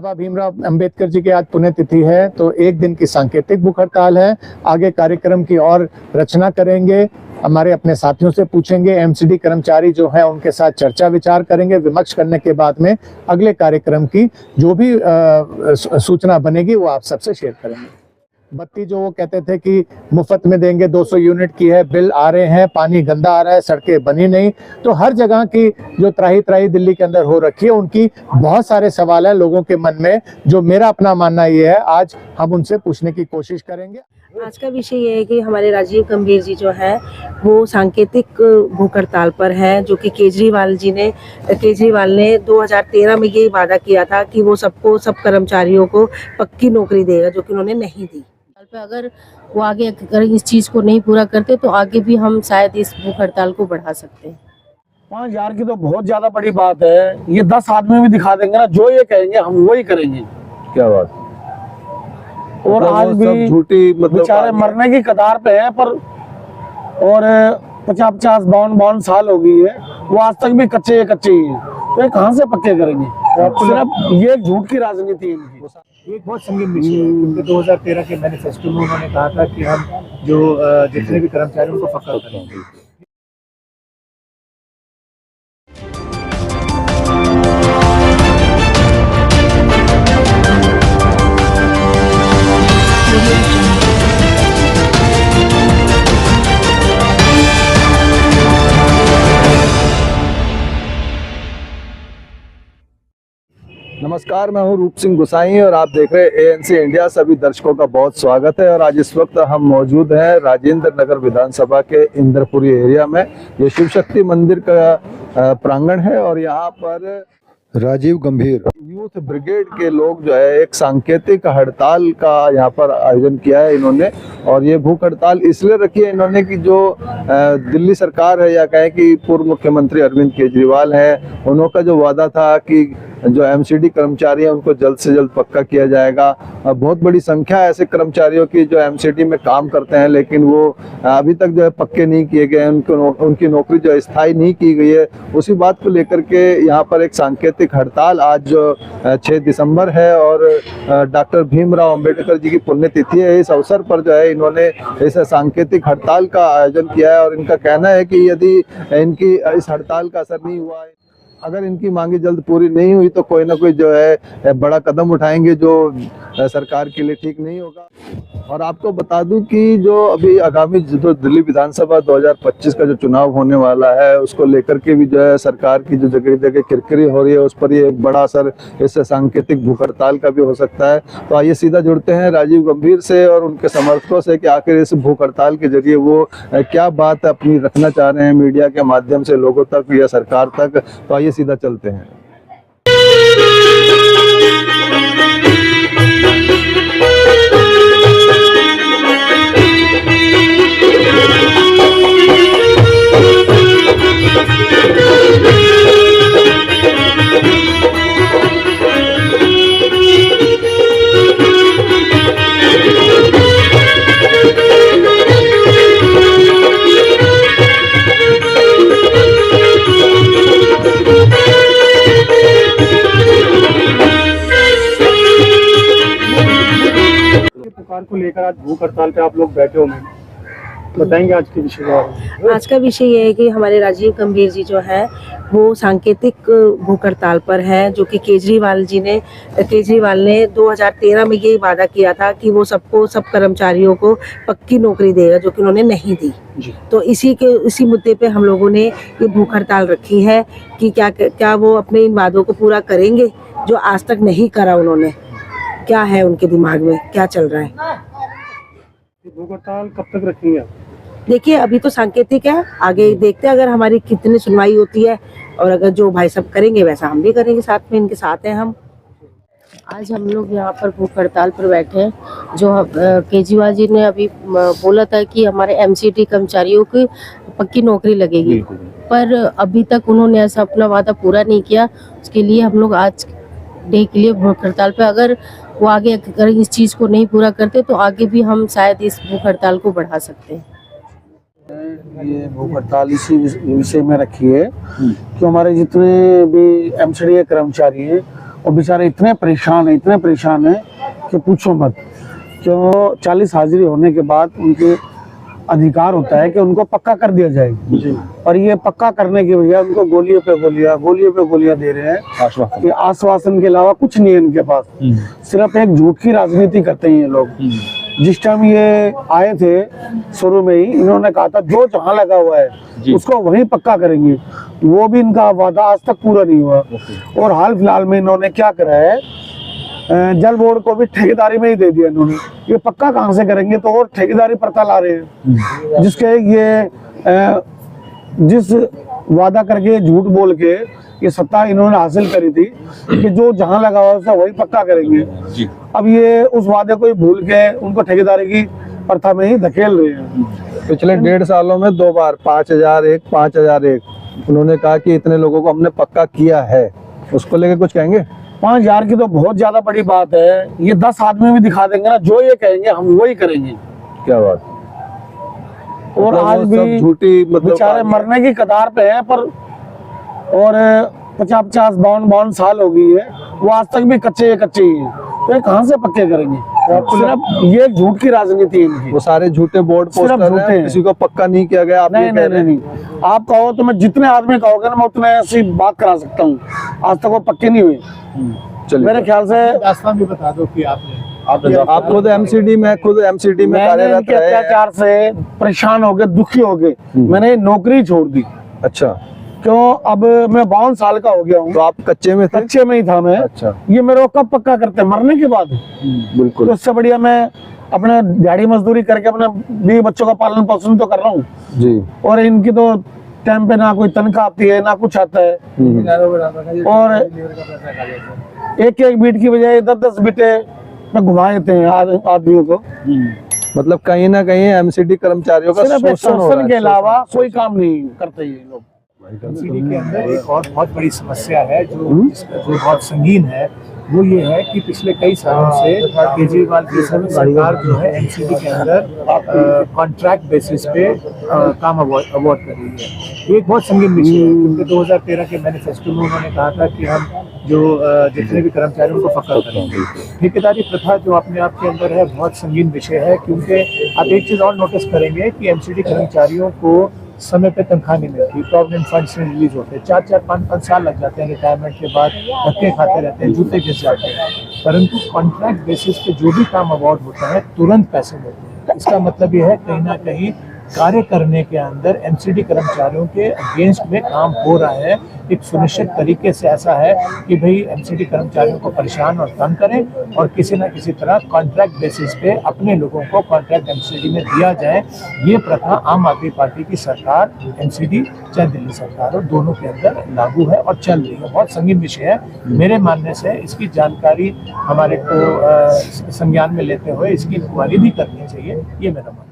बाबा भीमराव अंबेडकर जी की आज पुण्यतिथि है, तो एक दिन की सांकेतिक भूख हड़ताल है। आगे कार्यक्रम की और रचना करेंगे, हमारे अपने साथियों से पूछेंगे, एमसीडी कर्मचारी जो है उनके साथ चर्चा विचार करेंगे। विमर्श करने के बाद में अगले कार्यक्रम की जो भी सूचना बनेगी वो आप सबसे शेयर करेंगे। बत्ती जो वो कहते थे कि मुफ्त में देंगे, 200 यूनिट की है, बिल आ रहे हैं, पानी गंदा आ रहा है, सड़कें बनी नहीं। तो हर जगह की जो त्राही त्राही दिल्ली के अंदर हो रखी है, उनकी बहुत सारे सवाल हैं लोगों के मन में। जो मेरा अपना मानना ये है, आज हम उनसे पूछने की कोशिश करेंगे। आज का विषय ये है कि हमारे राजीव गंभीर जी जो है वो सांकेतिक भूख हड़ताल पर है, जो कि केजरीवाल ने 2013 में ये वादा किया था कि वो सब कर्मचारियों को पक्की नौकरी देगा, जो कि उन्होंने नहीं दी। अगर वो आगे अगर इस चीज़ को नहीं पूरा करते तो आगे भी हम शायद इस भूख हड़ताल को बढ़ा सकते हैं। 5,000 की तो बहुत ज्यादा बड़ी बात है। ये 10 आदमी भी दिखा देंगे ना, जो ये कहेंगे हम वही करेंगे। क्या बात। और आज भी झूठी बेचारे मरने की कगार पे है, पर और 50-50 52 साल हो गई है, वो आज तक भी कच्चे ही है। तो ये कहाँ से पक्के करेंगे? सिर्फ ये झूठ की राजनीति है इनकी। एक बहुत संगीन विषय है, क्योंकि 2013 के मैनिफेस्टो में उन्होंने कहा था कि हम जो जितने भी कर्मचारी उनको पक्का करेंगे। नमस्कार, मैं हूं रूप सिंह गुसाई और आप देख रहे हैं एएनसी इंडिया। सभी दर्शकों का बहुत स्वागत है। और आज इस वक्त हम मौजूद हैं राजेंद्र नगर विधानसभा के इंद्रपुरी एरिया में। ये शिव शक्ति मंदिर का प्रांगण है और यहाँ पर राजीव गंभीर यूथ ब्रिगेड के लोग जो है एक सांकेतिक हड़ताल का यहाँ पर आयोजन किया है इन्होंने। और ये भूख हड़ताल इसलिए रखी है इन्होंने कि जो दिल्ली सरकार है या कहें कि पूर्व मुख्यमंत्री अरविंद केजरीवाल है, उनका जो वादा था कि जो एमसीडी कर्मचारी हैं उनको जल्द से जल्द पक्का किया जाएगा। बहुत बड़ी संख्या है ऐसे कर्मचारियों की जो एमसीडी में काम करते हैं, लेकिन वो अभी तक जो है पक्के नहीं किए गए, उनकी नौकरी जो है स्थायी नहीं की गई है। उसी बात को लेकर के यहाँ पर एक सांकेतिक हड़ताल आज जो 6 दिसंबर है और डॉक्टर भीमराव अंबेडकर जी की पुण्यतिथि है, इस अवसर पर जो है इन्होंने इस सांकेतिक हड़ताल का आयोजन किया है। और इनका कहना है कि यदि इनकी इस हड़ताल का असर नहीं हुआ है, अगर इनकी मांगे जल्द पूरी नहीं हुई तो कोई ना कोई जो है बड़ा कदम उठाएंगे जो सरकार के लिए ठीक नहीं होगा। और आपको बता दूं कि जो अभी आगामी जो दिल्ली विधानसभा 2025 का जो चुनाव होने वाला है, उसको लेकर के भी जो है सरकार की जो जगह जगह किरकिरी हो रही है, उस पर ये बड़ा असर इस सांकेतिक भूख हड़ताल का भी हो सकता है। तो आइए सीधा जुड़ते हैं राजीव गंभीर से और उनके समर्थकों से कि आखिर इस भूख हड़ताल के जरिए वो क्या बात अपनी रखना चाह रहे हैं मीडिया के माध्यम से लोगों तक या सरकार तक। तो आइए सीधा चलते हैं। को लेकर आज भूख हड़ताल पे आप लोग बैठे हो, बताएंगे आज के विषय में? आज का विषय ये है कि हमारे राजीव गंभीर जी जो है वो सांकेतिक भूख हड़ताल पर है, जो कि केजरीवाल ने 2013 में ये वादा किया था कि वो सब कर्मचारियों को पक्की नौकरी देगा, जो कि उन्होंने नहीं दी। तो इसी मुद्दे पे हम लोगों ने ये भूख हड़ताल रखी है कि क्या वो अपने इन वादों को पूरा करेंगे जो आज तक नहीं करा उन्होंने। क्या है उनके दिमाग में, क्या चल रहा है? भूख हड़ताल कब तक रखेंगे? देखिए, अभी तो सांकेतिक है, आगे देखते हैं अगर हमारी कितनी सुनवाई होती है, और अगर जो भाई सब करेंगे वैसा हम भी करेंगे, साथ में इनके साथ हैं हम। आज हम लोग यहाँ पर भूख हड़ताल पर बैठे हैं। जो केजरीवाल जी ने अभी बोला था कि हमारे एमसीडी कर्मचारियों की पक्की नौकरी लगेगी, पर अभी तक उन्होंने ऐसा अपना वादा पूरा नहीं किया। उसके लिए हम लोग आज डे के लिए भूख हड़ताल पे, अगर वो आगे अगर इस चीज़ को नहीं पूरा करते तो आगे भी हम शायद इस भूख हड़ताल को बढ़ा सकते हैं। ये भूख हड़ताल इसी विषय में रखी है कि हमारे जितने भी एमसीडी कर्मचारी हैं और बेचारे इतने परेशान हैं कि पूछो मत। तो 40 हाजिरी होने के बाद उनके अधिकार होता है कि उनको पक्का कर दिया जाए, और ये पक्का करने की वजह उनको गोलियों पे गोलियां दे रहे हैं कि आश्वासन के अलावा कुछ नहीं है इनके पास। सिर्फ एक झूठ की राजनीति करते हैं ये लोग। जिस टाइम ये आए थे शुरू में ही इन्होंने कहा था जो जहां लगा हुआ है उसको वहीं पक्का करेंगे, वो भी इनका वादा आज तक पूरा नहीं हुआ। और हाल फिलहाल में इन्होंने क्या करा है, जल बोर्ड को भी ठेकेदारी में ही दे दिया इन्होंने। ये पक्का कहां से करेंगे, तो और ठेकेदारी प्रथा ला रहे हैं, जिसके ये जिस वादा करके झूठ बोल के ये सत्ता इन्होंने हासिल करी थी कि जो जहां लगा हुआ है वही पक्का करेंगे। अब ये उस वादे को ही भूल के उनको ठेकेदारी की प्रथा में ही धकेल रहे हैं। पिछले 1.5 सालों में 2 बार 5,001 उन्होंने कहा कि इतने लोगों को हमने पक्का किया है, उसको लेके कुछ कहेंगे? 5,000 की तो बहुत ज्यादा बड़ी बात है। ये 10 आदमी भी दिखा देंगे ना, जो ये कहेंगे हम वही करेंगे। क्या बात। और मतलब आज वो भी सब झूठी बेचारे मरने की कगार पे हैं, पर और 50-52 साल हो गई है, वो आज तक भी कच्चे ही हैं। तो ये कहां से पक्के करेंगे? सिर्फ ये झूठ की राजनीति है इनकी। वो सारे झूठे बोर्ड पोस्टर हैं, किसी को पक्का नहीं किया गया। आप नहीं, आप कहो तो मैं जितने आदमी कहोगे ना मैं उतने ऐसी बात करा सकता हूँ। आज तक वो पक्के नहीं हुए। चलिए, मेरे ख्याल से दास्तान भी बता दो कि आप खुद एमसीडी में कार्यरत रहे। अत्याचार से परेशान हो गए, दुखी हो गए, मैंने नौकरी छोड़ दी। अच्छा, क्यों? अब मैं 52 साल का हो गया हूँ। तो आप कच्चे में थे? कच्चे में ही था मैं। अच्छा, ये मेरे को कब पक्का करते हैं? मरने के बाद। बिल्कुल। तो इससे बढ़िया मैं अपने दिहाड़ी मजदूरी करके अपने 20 बच्चों का पालन पोषण तो कर रहा हूँ जी। और इनकी तो टाइम पे ना कोई तनख्वाह आती है ना कुछ आता है। और एक बीट की बजाय 10-10 बीटे में घुमा देते हैं आदमियों को। मतलब कहीं ना कहीं एमसीडी कर्मचारियों का सिर्फ शोषण हो रहा शोषण है। के अलावा कोई काम नहीं करते ये लोग। एमसीडी के अंदर एक और बहुत बड़ी समस्या है जो बहुत संगीन है, वो ये है कि पिछले कई सालों से केजरीवाल की सरकार जो है एमसीडी के अंदर कॉन्ट्रैक्ट बेसिस पे काम अवॉर्ड कर रही है। ये एक बहुत संगीन विषय है, क्योंकि 2013 के मैनिफेस्टो में उन्होंने कहा था कि हम जो जितने भी कर्मचारी उनको पक्का करेंगे। ठेकेदारी प्रथा जो अपने आप के अंदर है बहुत संगीन विषय है, क्योंकि आप एक चीज़ और नोटिस करेंगे कि एमसीडी कर्मचारियों को समय पे तनख्वाह नहीं मिलती, प्रोविडेंट फंड से रिलीज होते हैं, 4-5 साल लग जाते हैं रिटायरमेंट के बाद, धक्के खाते रहते हैं, जूते घिस जाते हैं। परंतु कॉन्ट्रैक्ट बेसिस पे जो भी काम अवार्ड होता है तुरंत पैसे मिलते हैं। इसका मतलब यह है कहीं ना कहीं कार्य करने के अंदर एमसीडी कर्मचारियों के अगेंस्ट में काम हो रहा है। एक सुनिश्चित तरीके से ऐसा है कि भाई एमसीडी कर्मचारियों को परेशान और तंग करें और किसी न किसी तरह कॉन्ट्रैक्ट बेसिस पे अपने लोगों को कॉन्ट्रैक्ट एमसीडी में दिया जाए। ये प्रथा आम आदमी पार्टी की सरकार, एमसीडी चाहे दिल्ली सरकार हो, दोनों के अंदर लागू है और चल रही है। बहुत संगीन विषय है। मेरे मानने से इसकी जानकारी हमारे को संज्ञान में लेते हुए इसकी इंक्वायरी भी करनी चाहिए, ये मेरा मानना है।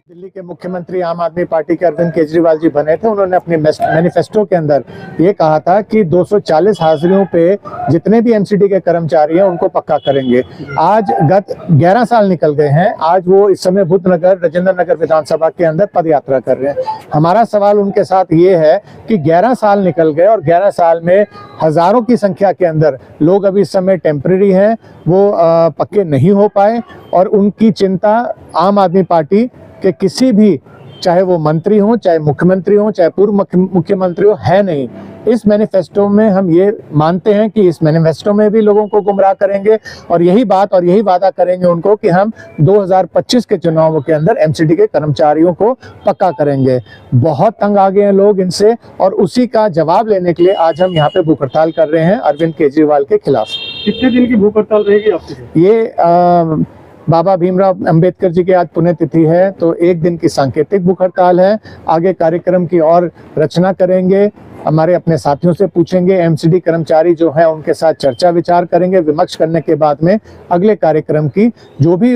दिल्ली के मुख्यमंत्री आम आदमी पार्टी के अरविंद केजरीवाल जी बने थे। उन्होंने अपने मैनिफेस्टो के अंदर ये कहा था कि 240 हाजिरियों पे जितने भी एमसीडी के कर्मचारी हैं उनको पक्का करेंगे। आज गत 11 साल निकल गए हैं। आज वो इस समय बुद्धनगर राजेंद्र नगर विधानसभा के अंदर पद यात्रा कर रहे हैं। हमारा सवाल उनके साथ ये है कि 11 साल निकल गए और 11 साल में हजारों की संख्या के अंदर लोग अभी इस समय टेम्परेरी हैं, वो पक्के नहीं हो पाए, और उनकी चिंता आम आदमी पार्टी कि किसी भी, चाहे वो मंत्री हो, चाहे मुख्यमंत्री हो, चाहे पूर्व मुख्यमंत्री हो, है नहीं। इस मैनिफेस्टो में हम ये मानते हैं कि इस मैनिफेस्टो में भी लोगों को गुमराह करेंगे और यही बात और यही वादा करेंगे उनको कि हम 2025 के चुनावों के अंदर एमसीडी के कर्मचारियों को पक्का करेंगे। बहुत तंग आ गए हैं लोग इनसे, और उसी का जवाब लेने के लिए आज हम यहाँ पे भूख हड़ताल कर रहे हैं अरविंद केजरीवाल के खिलाफ। कितने दिन की भूख हड़ताल रहेगी आपकी? ये बाबा भीमराव अंबेडकर जी की आज पुण्यतिथि है, तो एक दिन की सांकेतिक भूख हड़ताल है। आगे कार्यक्रम की और रचना करेंगे, हमारे अपने साथियों से पूछेंगे, एमसीडी कर्मचारी जो हैं उनके साथ चर्चा विचार करेंगे। विमर्श करने के बाद में अगले कार्यक्रम की जो भी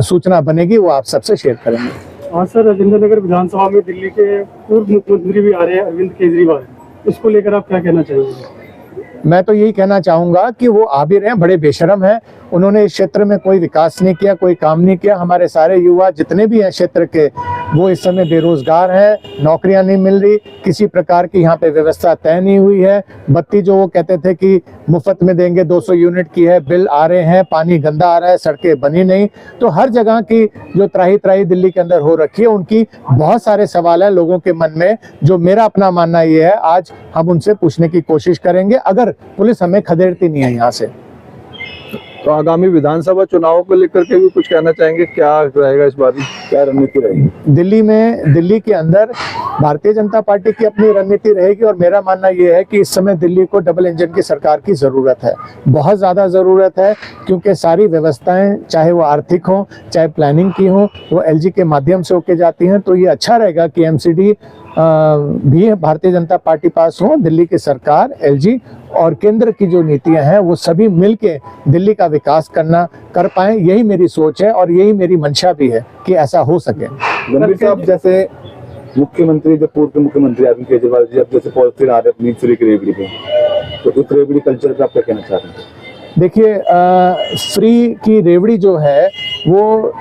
सूचना बनेगी वो आप सबसे शेयर करेंगे। हाँ सर, राजेंद्र नगर विधानसभा में दिल्ली के पूर्व मुख्यमंत्री भी आ रहे हैं अरविंद केजरीवाल, इसको लेकर आप क्या कहना चाहेंगे? मैं तो यही कहना चाहूंगा कि वो आ भी रहे हैं, बड़े बेशरम हैं। उन्होंने इस क्षेत्र में कोई विकास नहीं किया, कोई काम नहीं किया। हमारे सारे युवा जितने भी हैं क्षेत्र के, वो इस समय बेरोजगार है, नौकरियां नहीं मिल रही, किसी प्रकार की यहाँ पे व्यवस्था तय नहीं हुई है। बत्ती जो वो कहते थे कि मुफ्त में देंगे 200 यूनिट की है, बिल आ रहे हैं, पानी गंदा आ रहा है, सड़कें बनी नहीं। तो हर जगह की जो त्राही त्राही दिल्ली के अंदर हो रखी है, उनकी बहुत सारे सवाल है लोगों के मन में। जो मेरा अपना मानना ये है, आज हम उनसे पूछने की कोशिश करेंगे अगर पुलिस हमें खदेड़ती नहीं है यहाँ से। तो आगामी विधानसभा चुनाव को लेकर के भी कुछ कहना चाहेंगे, क्या रहेगा इस बार, क्या रणनीति रहेगी दिल्ली के अंदर? भारतीय जनता पार्टी की अपनी रणनीति रहेगी और मेरा मानना यह है कि इस समय दिल्ली को डबल इंजन की सरकार की जरूरत है, बहुत ज्यादा जरूरत है, क्योंकि सारी व्यवस्थाएं चाहे वो आर्थिक हो चाहे प्लानिंग की हो वो एलजी के माध्यम से होके जाती हैं। तो ये अच्छा रहेगा कि एमसीडी भी भारतीय जनता पार्टी पास हो, दिल्ली की सरकार, एलजी और केंद्र की जो नीतियां हैं वो सभी मिलके दिल्ली का विकास कर पाएं। यही मेरी सोच है और यही मेरी मंशा भी है कि ऐसा हो सके। गंभीर साहब, जैसे मुख्यमंत्री, जो पूर्व मुख्यमंत्री अरविंद केजरीवाल जी अब जैसे पॉलिसी आ रहे हैं मीट फ्री की रेवड़ी पे, तो इस रेवड़ी कल्चर पे आप क्या कहना चाह रहे हैं? देखिए, फ्री की रेवड़ी जो है वो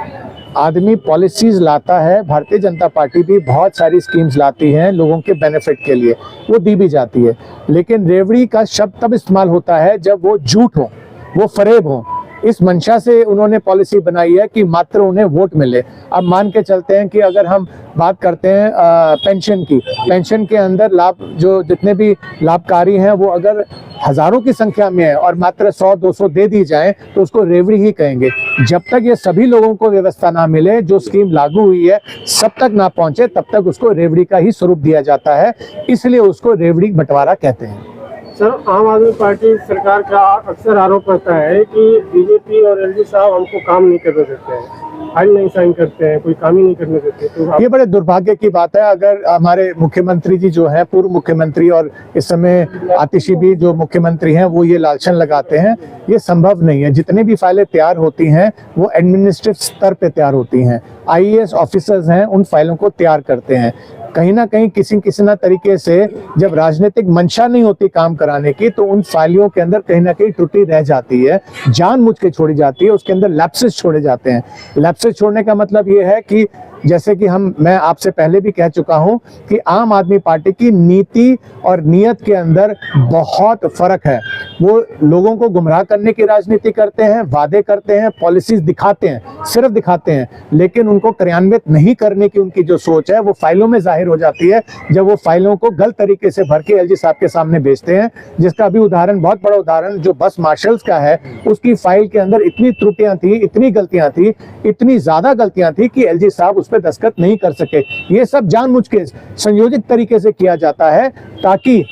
आदमी पॉलिसीज लाता है, भारतीय जनता पार्टी भी बहुत सारी स्कीम्स लाती हैं लोगों के बेनिफिट के लिए, वो दी भी जाती है। लेकिन रेवड़ी का शब्द तब इस्तेमाल होता है जब वो झूठ हो, वो फरेब हो। इस मंशा से उन्होंने पॉलिसी बनाई है कि मात्र उन्हें वोट मिले। अब मान के चलते हैं कि अगर हम बात करते हैं पेंशन की, पेंशन के अंदर लाभ जो जितने भी लाभकारी हैं वो अगर हजारों की संख्या में है और मात्र 100-200 दे दी जाए तो उसको रेवड़ी ही कहेंगे। जब तक ये सभी लोगों को व्यवस्था ना मिले, जो स्कीम लागू हुई है सब तक ना पहुंचे, तब तक उसको रेवड़ी का ही स्वरूप दिया जाता है, इसलिए उसको रेवड़ी बंटवारा कहते हैं। सर, आम आदमी पार्टी सरकार का अक्सर आरोप रहता है कि बीजेपी और एलजी साहब हमको काम नहीं करने देते हैं, फाइल नहीं साइन करते हैं, कोई काम ही नहीं करने देते। तो ये बड़े दुर्भाग्य की बात है। अगर हमारे मुख्यमंत्री जी जो हैं, पूर्व मुख्यमंत्री और इस समय आतिशी भी जो मुख्यमंत्री हैं, वो ये लालछन लगाते हैं, ये संभव नहीं है। जितनी भी फाइलें तैयार होती हैं वो एडमिनिस्ट्रेटिव स्तर पे तैयार होती हैं, आईएएस ऑफिसर्स हैं उन फाइलों को तैयार करते हैं। कहीं ना कहीं किसी ना तरीके से जब राजनीतिक मंशा नहीं होती काम कराने की, तो उन फाइलों के अंदर कहीं ना कहीं त्रुटि रह जाती है, जानबूझ के छोड़ी जाती है, उसके अंदर लैप्सेस छोड़े जाते हैं। लैप्सेस छोड़ने का मतलब ये है कि जैसे कि मैं आपसे पहले भी कह चुका हूं कि आम आदमी पार्टी की नीति और नियत के अंदर बहुत फर्क है। वो लोगों को गुमराह करने की राजनीति करते हैं, वादे करते हैं, पॉलिसीज दिखाते हैं, सिर्फ दिखाते हैं, लेकिन उनको क्रियान्वित नहीं करने की उनकी जो सोच है वो फाइलों में जाहिर हो जाती है जब वो फाइलों को गलत तरीके से भर के एलजी साहब के सामने भेजते हैं। जिसका भी उदाहरण, बहुत बड़ा उदाहरण जो बस मार्शल्स का है, उसकी फाइल के अंदर इतनी त्रुटियां थी, इतनी गलतियां थी, इतनी ज्यादा गलतियां थी कि एलजी साहब उस पर दस्तखत नहीं कर सके। ये सब जानबूझ के संयोजित तरीके से किया जाता है ताकि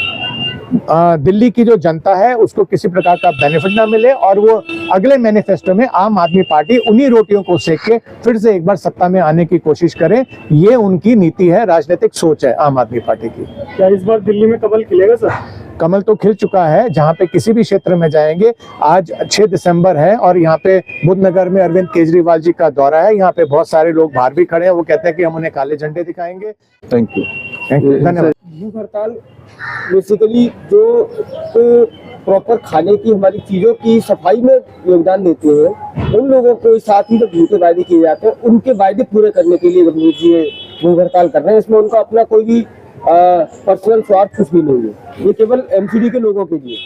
दिल्ली की जो जनता है उसको किसी प्रकार का बेनिफिट ना मिले और वो अगले मैनिफेस्टो में आम आदमी पार्टी उन्हीं रोटियों को सेक के फिर से एक बार सत्ता में आने की कोशिश करे। ये उनकी नीति है, राजनीतिक सोच है आम आदमी पार्टी की। क्या इस बार दिल्ली में कमल खिलेगा सर? कमल तो खिल चुका है, जहां पे किसी भी क्षेत्र में जाएंगे। आज 6 दिसंबर है और यहाँ पे बुद्धनगर में अरविंद केजरीवाल जी का दौरा है। यहाँ पे बहुत सारे लोग बाहर भी खड़े हैं, वो कहते हैं कि हम उन्हें काले झंडे दिखाएंगे। थैंक यू, धन्यवाद। भूख हड़ताल बेसिकली जो प्रॉपर खाने की हमारी चीजों की सफाई में योगदान देते हैं उन लोगों को साथ ही जो झूठे वायदे किए जाते हैं उनके वायदे पूरे करने के लिए गंभीर जी भूख हड़ताल कर रहे हैं। इसमें उनका अपना कोई भी पर्सनल स्वार्थ कुछ भी नहीं है, ये केवल एमसीडी के लोगों के लिए।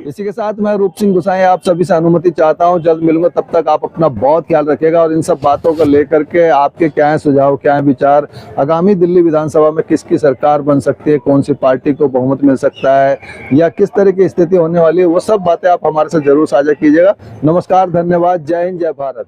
इसी के साथ मैं रूप सिंह गुसाई आप सभी से अनुमति चाहता हूं, जल्द मिलूंगा, तब तक आप अपना बहुत ख्याल रखिएगा। और इन सब बातों को लेकर के आपके क्या है सुझाव, क्या है विचार, आगामी दिल्ली विधानसभा में किसकी सरकार बन सकती है, कौन सी पार्टी को बहुमत मिल सकता है या किस तरह की स्थिति होने वाली है, वो सब बातें आप हमारे साथ जरूर साझा कीजिएगा। नमस्कार, धन्यवाद, जय हिंद, जय भारत।